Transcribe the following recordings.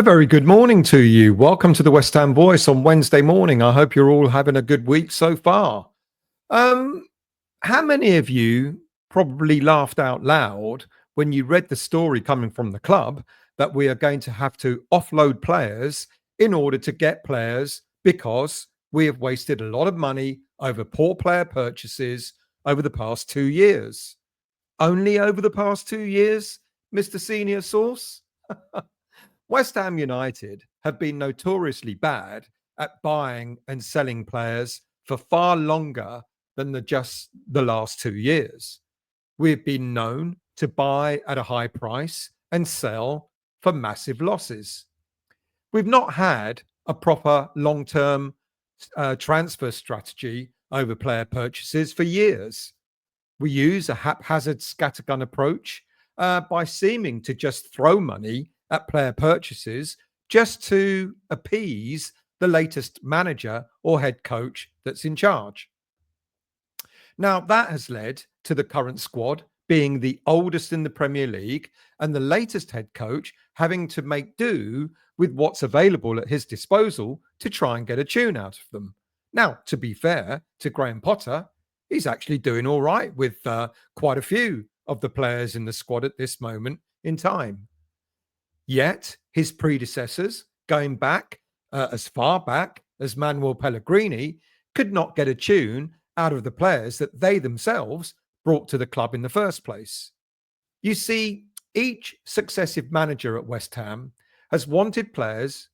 A very good morning to you. Welcome to the West Ham Voice on Wednesday morning. I hope you're all having a good week so far. Um, how many of you probably laughed out loud when you read the story coming from the club that we are going to have to offload players in order to get players because we have wasted a lot of money over poor player purchases over the past 2 years? Only over the past 2 years, Mr. Senior Source? West Ham United have been notoriously bad at buying and selling players for far longer than just the last 2 years. We've been known to buy at a high price and sell for massive losses. We've not had a proper long-term transfer strategy over player purchases for years. We use a haphazard scattergun approach by seeming to just throw money at player purchases just to appease the latest manager or head coach that's in charge. Now, that has led to the current squad being the oldest in the Premier League and the latest head coach having to make do with what's available at his disposal to try and get a tune out of them. Now, to be fair to Graham Potter, he's actually doing all right with quite a few of the players in the squad at this moment in time. Yet his predecessors, going back as far back as Manuel Pellegrini, could not get a tune out of the players that they themselves brought to the club in the first place. You see, each successive manager at West Ham have wanted players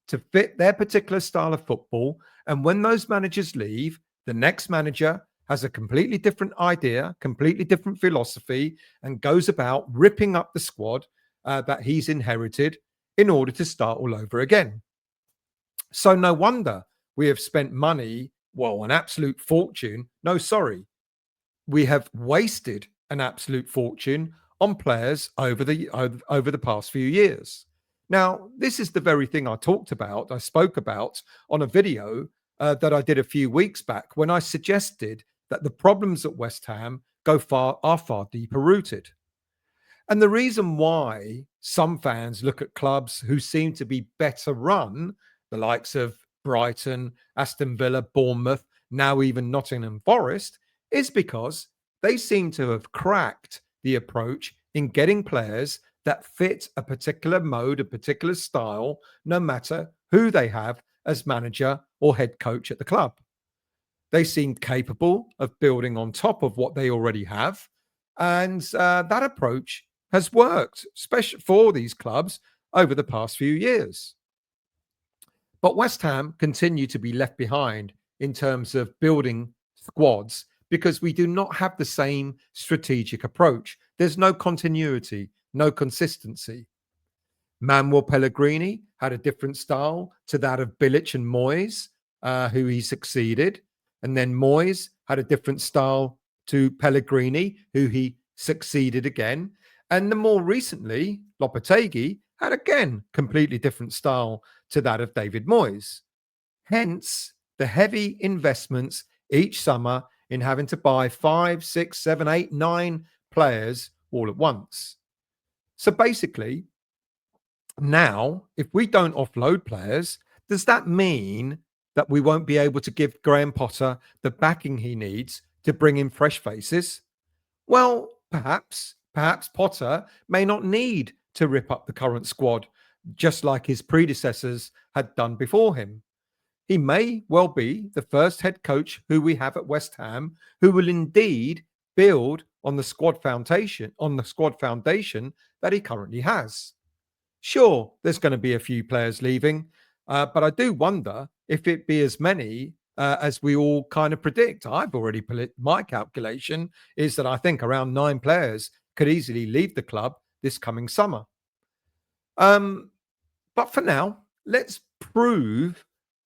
to fit their particular style of football. And when those managers leave, the next manager has a completely different idea, completely different philosophy, and goes about ripping up the squad that he's inherited in order to start all over again. So no wonder we have spent money, well, an absolute fortune. No, sorry. We have wasted an absolute fortune on players over the past few years. Now, this is the very thing I spoke about on a video that I did a few weeks back when I suggested that the problems at West Ham are far deeper rooted. And the reason why some fans look at clubs who seem to be better run, the likes of Brighton, Aston Villa, Bournemouth, now even Nottingham Forest, is because they seem to have cracked the approach in getting players that fit a particular mode, a particular style, no matter who they have as manager or head coach at the club. They seem capable of building on top of what they already have. And that approach has worked, especially for these clubs over the past few years. But West Ham continue to be left behind in terms of building squads because we do not have the same strategic approach. There's no continuity, no consistency. Manuel Pellegrini had a different style to that of Bilic and Moyes, who he succeeded. And then Moyes had a different style to Pellegrini, who he succeeded again. And then more recently, Lopetegui had again completely different style to that of David Moyes. Hence, the heavy investments each summer in having to buy 5, 6, 7, 8, 9 players all at once. So basically, now, if we don't offload players, does that mean that we won't be able to give Graham Potter the backing he needs to bring in fresh faces? Well, perhaps Potter may not need to rip up the current squad, just like his predecessors had done before him. He may well be the first head coach who we have at West Ham who will indeed build on the squad foundation that he currently has. Sure, there's going to be a few players leaving, but I do wonder if it be as many as we all kind of predict. I've already my calculation is that I think around 9 players could easily leave the club this coming summer. But for now, let's prove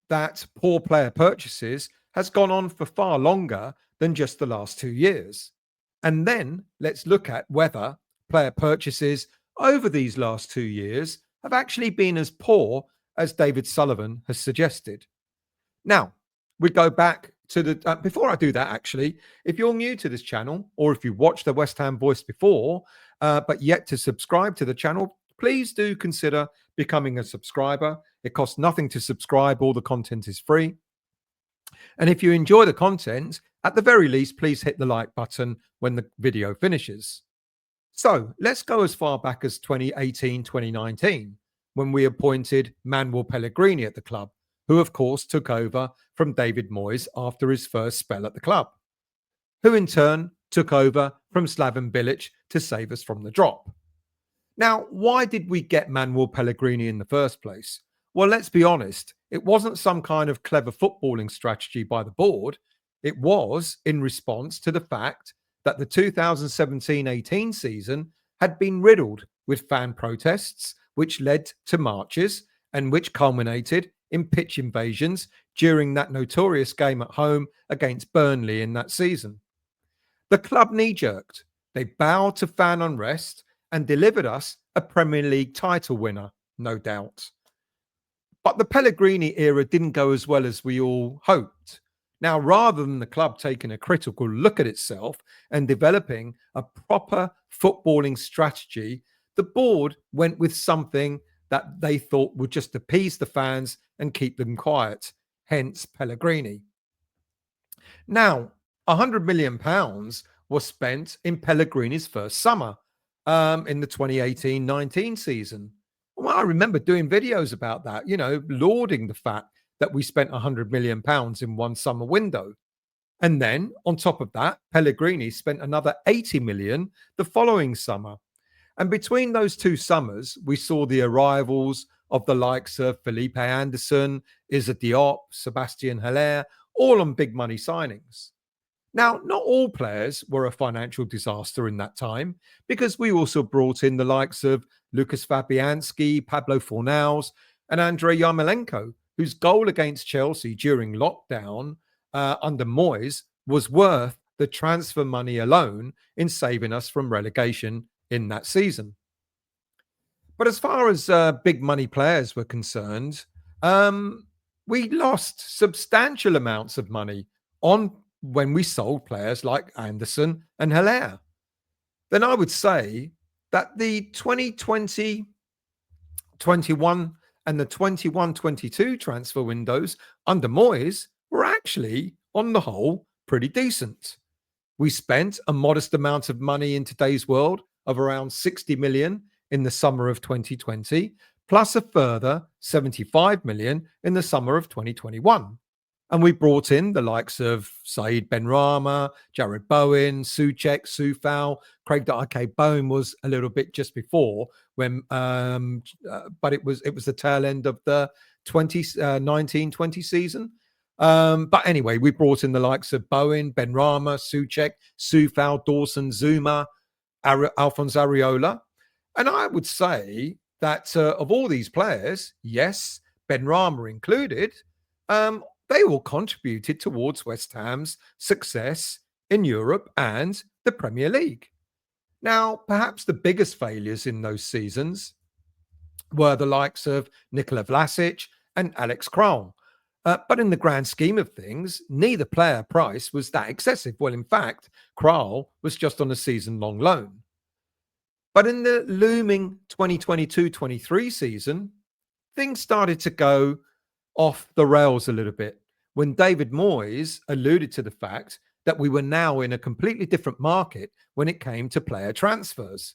that poor player purchases has gone on for far longer than just the last 2 years. And then let's look at whether player purchases over these last 2 years have actually been as poor as David Sullivan has suggested. Now, we go back to the... before I do that, actually, if you're new to this channel or if you watched the West Ham Voice before, but yet to subscribe to the channel, please do consider becoming a subscriber. It costs nothing to subscribe. All the content is free. And if you enjoy the content, at the very least, please hit the like button when the video finishes. So let's go as far back as 2018, 2019, when we appointed Manuel Pellegrini at the club, who of course took over from David Moyes after his first spell at the club, who in turn took over from Slaven Bilic to save us from the drop. Now, why did we get Manuel Pellegrini in the first place? Well, let's be honest, it wasn't some kind of clever footballing strategy by the board. It was in response to the fact that the 2017-18 season had been riddled with fan protests, which led to marches and which culminated in pitch invasions during that notorious game at home against Burnley in that season. The club knee-jerked. They bowed to fan unrest and delivered us a Premier League title winner, no doubt. But the Pellegrini era didn't go as well as we all hoped. Now, rather than the club taking a critical look at itself and developing a proper footballing strategy, the board went with something that they thought would just appease the fans and keep them quiet, hence Pellegrini. Now, £100 million was spent in Pellegrini's first summer in the 2018-19 season. Well, I remember doing videos about that, lauding the fact that we spent £100 million in one summer window. And then on top of that, Pellegrini spent another 80 million the following summer. And between those two summers, we saw the arrivals of the likes of Felipe Anderson, Issa Diop, Sebastian Haller, all on big money signings. Now, not all players were a financial disaster in that time, because we also brought in the likes of Lucas Fabianski, Pablo Fornals, and Andrei Yarmolenko, whose goal against Chelsea during lockdown under Moyes was worth the transfer money alone in saving us from relegation in that season. But as far as big money players were concerned, we lost substantial amounts of money on when we sold players like Anderson and Haller. Then I would say that the 2020, 21 and the 21-22 transfer windows under Moyes were actually, on the whole, pretty decent. We spent a modest amount of money in today's world of around 60 million in the summer of 2020, plus a further 75 million in the summer of 2021. And we brought in the likes of Said Benrahma, Jared Bowen, Souček, Soufal. Craig Bowen was a little bit just before when, but it was the tail end of the 19-20 season. But anyway, we brought in the likes of Bowen, Benrahma, Souček, Soufal, Dawson, Zuma, Alphonse Areola. And I would say that of all these players, yes, Benrahma included, they all contributed towards West Ham's success in Europe and the Premier League. Now, perhaps the biggest failures in those seasons were the likes of Nikola Vlasic and Alex Král. But in the grand scheme of things, neither player price was that excessive. Well, in fact, Král was just on a season-long loan. But in the looming 2022-23 season, things started to go off the rails a little bit when David Moyes alluded to the fact that we were now in a completely different market when it came to player transfers.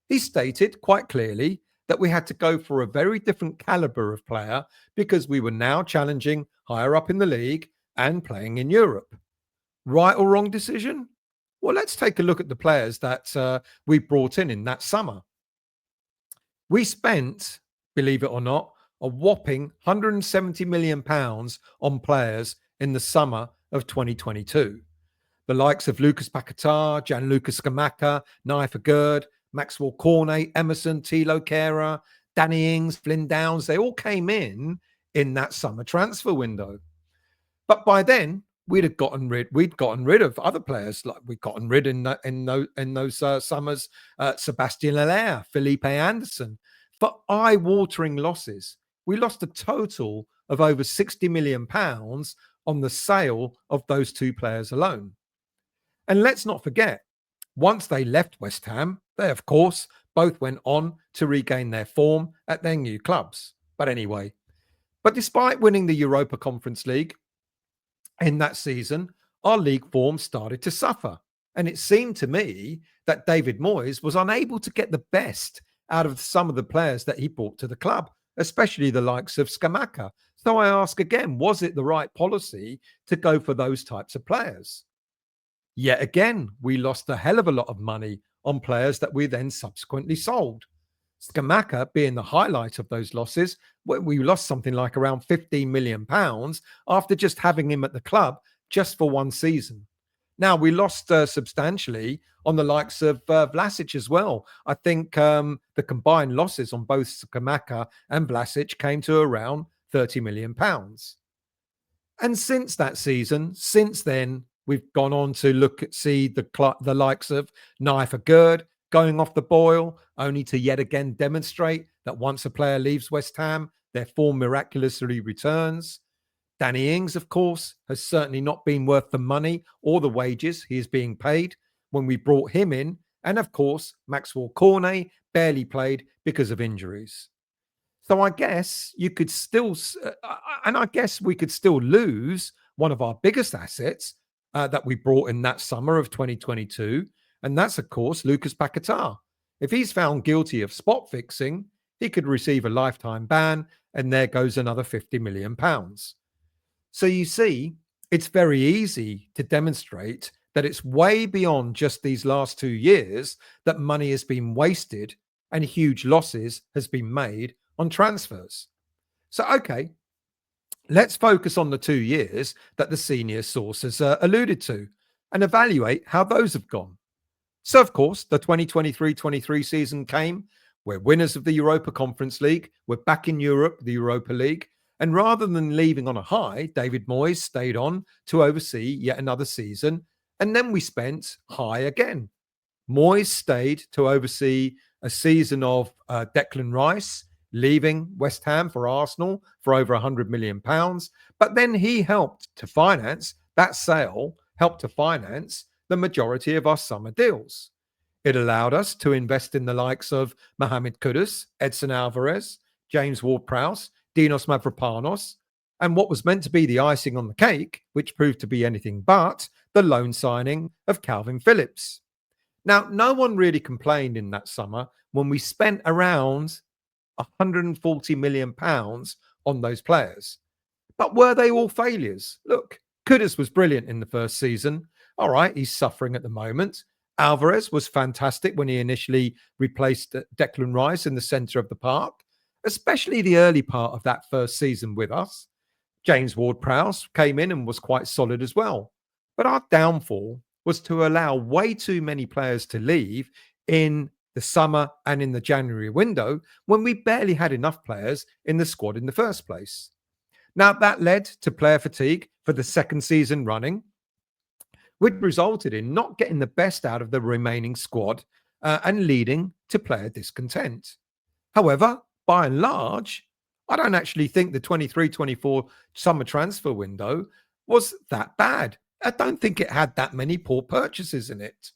He stated quite clearly that we had to go for a very different caliber of player because we were now challenging higher up in the league and playing in Europe. Right or wrong decision? Well, let's take a look at the players that we brought in that summer. We spent, believe it or not, a whopping £170 million on players in the summer of 2022. The likes of Lucas Paquetá, Gianluca Scamacca, Naif Agurd, Maxwell Cornet, Emerson, Thilo Kehrer, Danny Ings, Flynn Downs, they all came in that summer transfer window. But by then, we'd gotten rid of other players. Like we'd gotten rid in those summers, Sebastian Haller, Felipe Anderson, for eye-watering losses. We lost a total of over £60 million on the sale of those two players alone. And let's not forget, once they left West Ham, They, of course, both went on to regain their form at their new clubs. But anyway, despite winning the Europa Conference League in that season, our league form started to suffer. And it seemed to me that David Moyes was unable to get the best out of some of the players that he brought to the club, especially the likes of Skamaka. So I ask again, was it the right policy to go for those types of players? Yet again, we lost a hell of a lot of money on players that we then subsequently sold. Skamaka being the highlight of those losses, we lost something like around £15 million after just having him at the club just for one season. Now, we lost substantially on the likes of Vlasic as well. I think the combined losses on both Skamaka and Vlasic came to around £30 million. And since that season, since then, we've gone on to see the likes of Naifa Gerd going off the boil, only to yet again demonstrate that once a player leaves West Ham, their form miraculously returns. Danny Ings, of course, has certainly not been worth the money or the wages he is being paid when we brought him in. And of course, Maxwell Cornet barely played because of injuries. So I guess you could still, and I guess we could still lose one of our biggest assets that we brought in that summer of 2022. And that's, of course, Lucas Paquetá. If he's found guilty of spot fixing, he could receive a lifetime ban, and there goes another £50 million. So you see, it's very easy to demonstrate that it's way beyond just these last 2 years that money has been wasted and huge losses has been made on transfers. So, okay, let's focus on the 2 years that the senior sources alluded to and evaluate how those have gone. So, of course, the 2023-23 season came. We're winners of the Europa Conference League. We're back in Europe, the Europa League. And rather than leaving on a high, David Moyes stayed on to oversee yet another season. And then we spent high again. Moyes stayed to oversee a season of Declan Rice leaving West Ham for Arsenal for over £100 million. But then he helped to finance that sale, helped to finance the majority of our summer deals. It allowed us to invest in the likes of Mohamed Kudus, Edson Alvarez, James Ward-Prowse, Dinos Mavropanos, and what was meant to be the icing on the cake, which proved to be anything but, the loan signing of Calvin Phillips. Now, no one really complained in that summer when we spent around £140 million on those players. But were they all failures? Look, Kudus was brilliant in the first season. All right, he's suffering at the moment. Alvarez was fantastic when he initially replaced Declan Rice in the centre of the park, especially the early part of that first season with us. James Ward-Prowse came in and was quite solid as well. But our downfall was to allow way too many players to leave in the summer and in the January window when we barely had enough players in the squad in the first place. Now, that led to player fatigue for the second season running, which resulted in not getting the best out of the remaining squad and leading to player discontent. However, by and large, I don't actually think the 23-24 summer transfer window was that bad. I don't think it had that many poor purchases in it.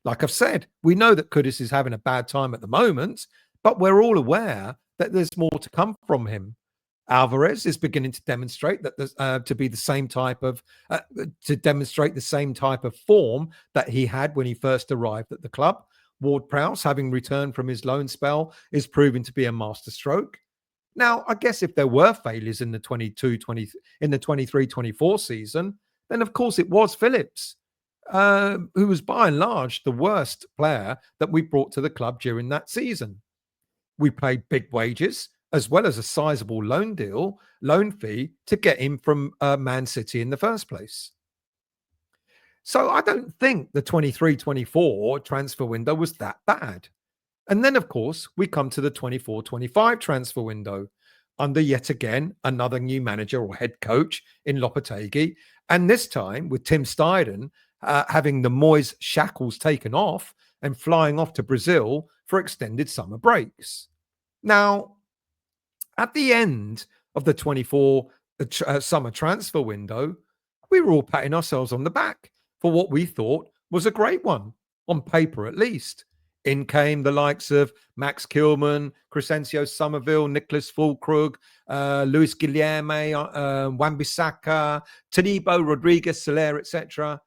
Like I've said, we know that Kudus is having a bad time at the moment, but we're all aware that there's more to come from him. Alvarez is beginning to demonstrate that there's to demonstrate the same type of form that he had when he first arrived at the club. Ward-Prowse, having returned from his loan spell, is proving to be a masterstroke. Now, I guess if there were failures in the 23-24 season, then of course it was Phillips, who was by and large the worst player that we brought to the club during that season. We paid big wages as well as a sizable loan fee to get him from Man City in the first place. So I don't think the 23-24 transfer window was that bad. And then, of course, we come to the 24-25 transfer window under yet again another new manager or head coach in Lopetegui. And this time with Tim Steidten having the Moyes shackles taken off and flying off to Brazil for extended summer breaks. Now, at the end of the 24 summer transfer window, we were all patting ourselves on the back for what we thought was a great one, on paper at least. In came the likes of Max Kilman, Crescencio Somerville, Nicholas Fulkrug, Luis Guilherme, Wan-Bissaka, Tanibo, Rodriguez, Soler, etc.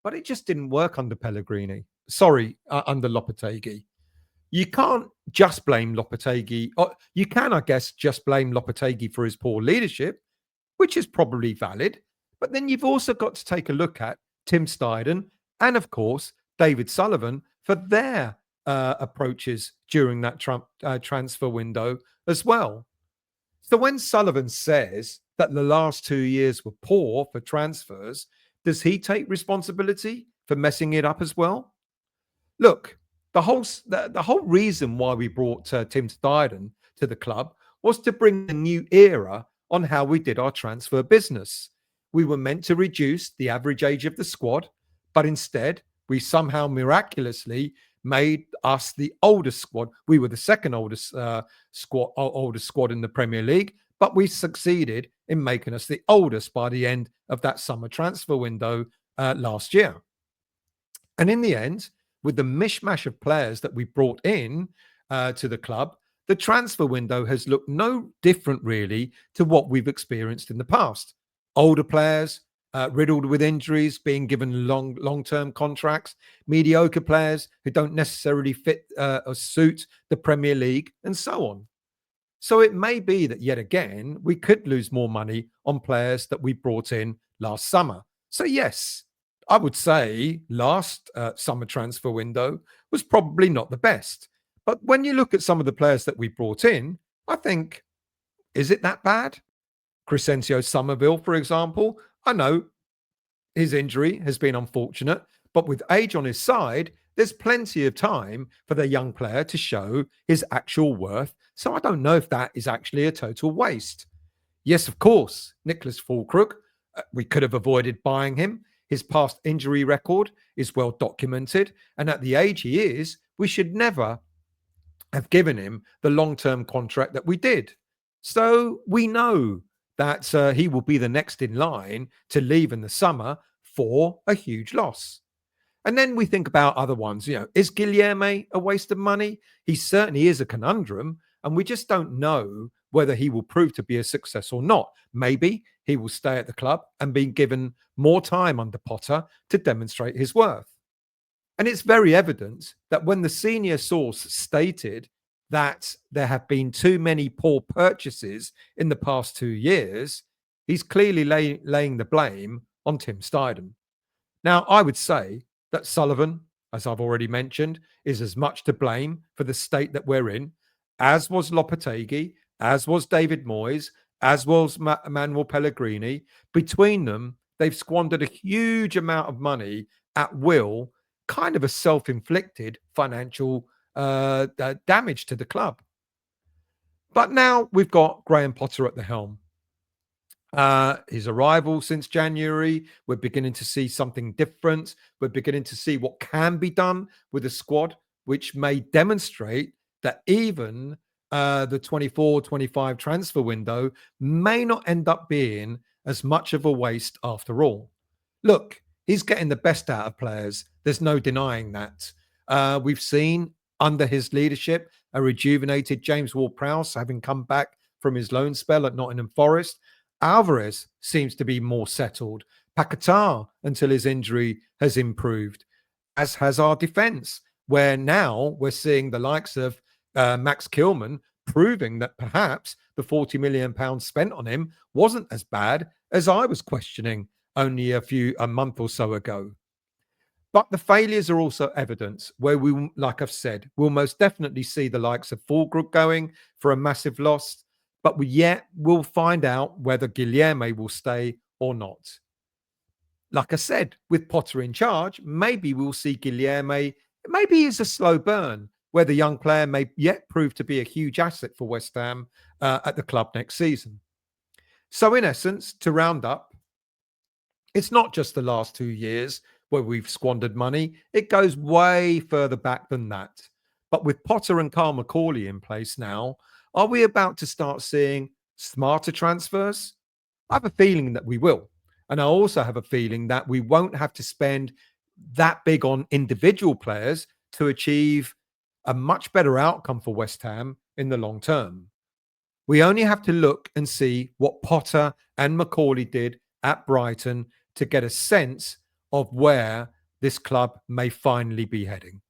But it just didn't work under Pellegrini. Sorry, under Lopetegui. You can't just blame Lopetegui. Or you can, I guess, just blame Lopetegui for his poor leadership, which is probably valid. But then you've also got to take a look at Tim Steidten and, of course, David Sullivan for their approaches during that transfer window as well. So when Sullivan says that the last 2 years were poor for transfers, does he take responsibility for messing it up as well? Look, the whole reason why we brought Tim Steidten to the club was to bring a new era on how we did our transfer business. We were meant to reduce the average age of the squad, but instead we somehow miraculously made us the oldest squad. We were the second oldest squad in the Premier League, but we succeeded in making us the oldest by the end of that summer transfer window last year. And in the end, with the mishmash of players that we brought in to the club, the transfer window has looked no different really to what we've experienced in the past. Older players, riddled with injuries, being given long-term contracts, mediocre players who don't necessarily fit or suit the Premier League, and so on. So it may be that yet again, we could lose more money on players that we brought in last summer. So yes, I would say last summer transfer window was probably not the best. But when you look at some of the players that we brought in, I think, is it that bad? Crescencio Somerville, for example, I know his injury has been unfortunate, but with age on his side, there's plenty of time for the young player to show his actual worth. So I don't know if that is actually a total waste. Yes, of course, Nicholas Fulkrug, we could have avoided buying him. His past injury record is well documented. And at the age he is, we should never have given him the long-term contract that we did. So we know that he will be the next in line to leave in the summer for a huge loss. And then we think about other ones. Is Guilherme a waste of money? He certainly is a conundrum, and we just don't know whether he will prove to be a success or not. Maybe he will stay at the club and be given more time under Potter to demonstrate his worth. And it's very evident that when the senior source stated that there have been too many poor purchases in the past 2 years, he's clearly laying the blame on Tim Steidten. Now, I would say that Sullivan, as I've already mentioned, is as much to blame for the state that we're in, as was Lopetegui, as was David Moyes, as was Manuel Pellegrini. Between them, they've squandered a huge amount of money at will, kind of a self-inflicted financial damage to the club. But now we've got Graham Potter at the helm. His arrival since January, we're beginning to see something different. We're beginning to see what can be done with a squad, which may demonstrate that even the 24-25 transfer window may not end up being as much of a waste after all. Look, he's getting the best out of players. There's no denying that. We've seen under his leadership a rejuvenated James Ward-Prowse having come back from his loan spell at Nottingham Forest. Alvarez seems to be more settled. Paquetá, until his injury, has improved, as has our defence, where now we're seeing the likes of Max Kilman proving that perhaps the £40 million spent on him wasn't as bad as I was questioning only a month or so ago. But the failures are also evident, where we, like I've said, we'll most definitely see the likes of Fulkrug going for a massive loss, but we'll find out whether Guilherme will stay or not. Like I said, with Potter in charge, maybe we'll see Guilherme, maybe he's a slow burn, where the young player may yet prove to be a huge asset for West Ham at the club next season. So in essence, to round up, it's not just the last 2 years where we've squandered money. It goes way further back than that. But with Potter and Carl McCauley in place now, are we about to start seeing smarter transfers? I have a feeling that we will. And I also have a feeling that we won't have to spend that big on individual players to achieve a much better outcome for West Ham in the long term. We only have to look and see what Potter and Macaulay did at Brighton to get a sense of where this club may finally be heading.